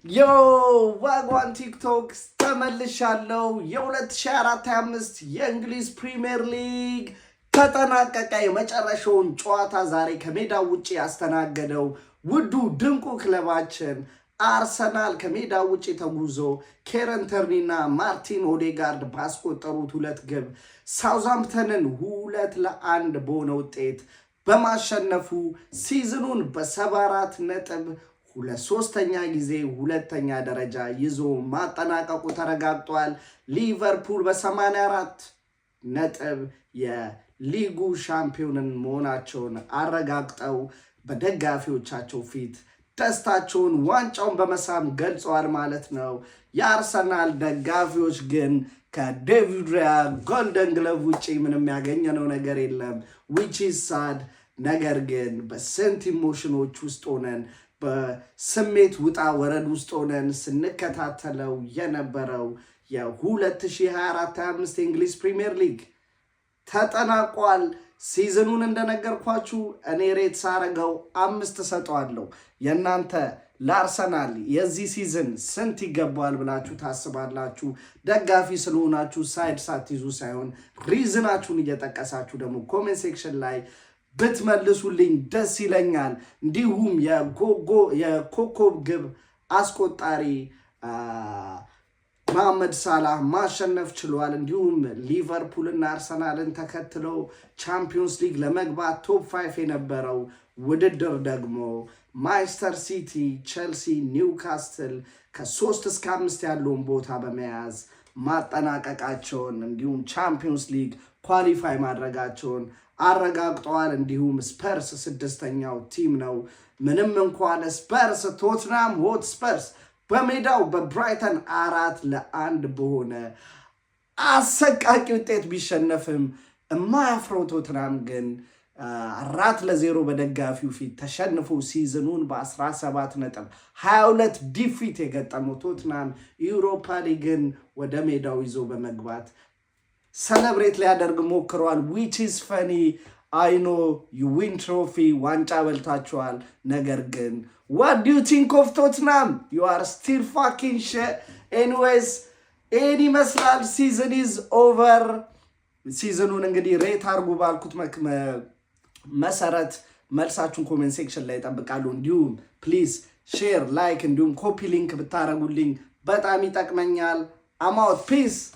ዮ ዋጓን ቲክቶክ ተመልሻለሁ። የ2024-25 የእንግሊዝ ፕሪሚየር ሊግ ተጠናቀቀ። የመጨረሻውን ጨዋታ ዛሬ ከሜዳው ውጪ ያስተናገደው ውዱ ድንቁ ክለባችን አርሰናል ከሜዳው ውጪ ተጉዞ ኬረን ተርኒና ማርቲን ኦዴጋርድ ባስቆጠሩት ሁለት ግብ ሳውዛምፕተንን 2-1 በሆነ ውጤት በማሸነፉ ሲዝኑን በ74 ነጥብ ለሶስተኛ ጊዜ ሁለተኛ ደረጃ ይዞ ማጠናቀቁ ተረጋግጧል። ሊቨርፑል በ84 ነጥብ የሊጉ ሻምፒዮንን መሆናቸውን አረጋግጠው በደጋፊዎቻቸው ፊት ደስታቸውን ዋንጫውን በመሳም ገልጸዋል ማለት ነው። የአርሰናል ደጋፊዎች ግን ከዴቪድ ራያ ጎልደን ግሎቭ ውጪ ምንም ያገኘነው ነገር የለም which is sad። ነገር ግን በስንት ኢሞሽኖች ውስጥ ሆነን በስሜት ውጣ ወረድ ውስጥ ሆነን ስንከታተለው የነበረው የ2024-25 የእንግሊዝ ፕሪሚየር ሊግ ተጠናቋል። ሲዝኑን እንደነገርኳችሁ እኔ ሬት ሳረገው 5 ሰጠዋለሁ። የእናንተ ለአርሰናል የዚህ ሲዝን ስንት ይገባዋል ብላችሁ ታስባላችሁ? ደጋፊ ስለሆናችሁ ሳይድ ሳትይዙ ሳይሆን ሪዝናችሁን እየጠቀሳችሁ ደግሞ ኮሜንት ሴክሽን ላይ ብትመልሱልኝ ደስ ይለኛል። እንዲሁም የኮከብ ግብ አስቆጣሪ መሐመድ ሳላህ ማሸነፍ ችሏል። እንዲሁም ሊቨርፑልና አርሰናልን ተከትለው ቻምፒዮንስ ሊግ ለመግባት ቶፕ 5 የነበረው ውድድር ደግሞ ማንቸስተር ሲቲ፣ ቼልሲ፣ ኒውካስትል ከ3 እስከ 5 ያለውን ቦታ በመያዝ ማጠናቀቃቸውን እንዲሁም ቻምፒዮንስ ሊግ ኳሊፋይ ማድረጋቸውን አረጋግጠዋል። እንዲሁም ስፐርስ 6ኛው ቲም ነው። ምንም እንኳን ስፐርስ ቶትናም ሆትስፐርስ በሜዳው በብራይተን 4-1 በሆነ አሰቃቂ ውጤት ቢሸነፍም የማያፍረው ቶትናም ግን 4-0 በደጋፊው ፊት ተሸንፎ ሲዝኑን በ17 ነጥብ 22 ዲፊት የገጠመው ቶትናም ዩሮፓ ሊግን ወደ ሜዳው ይዞ በመግባት ሰለብሬት ሊያደርግ ሞክረዋል። which is funny I know you win trophy ዋንጫ በልታችኋል። ነገር ግን what do you think of Tottenham? You are still fucking shit. Anyways ይህን ይመስላል። season is over። ሲዝኑን እንግዲህ ሬት አርጉ ባልኩት መሰረት መልሳችሁን ኮሜንት ሴክሽን ላይ ይጠብቃሉ። እንዲሁም ፕሊዝ ሼር፣ ላይክ እንዲሁም ኮፒ ሊንክ ብታረጉልኝ በጣም ይጠቅመኛል። I'm out. Peace.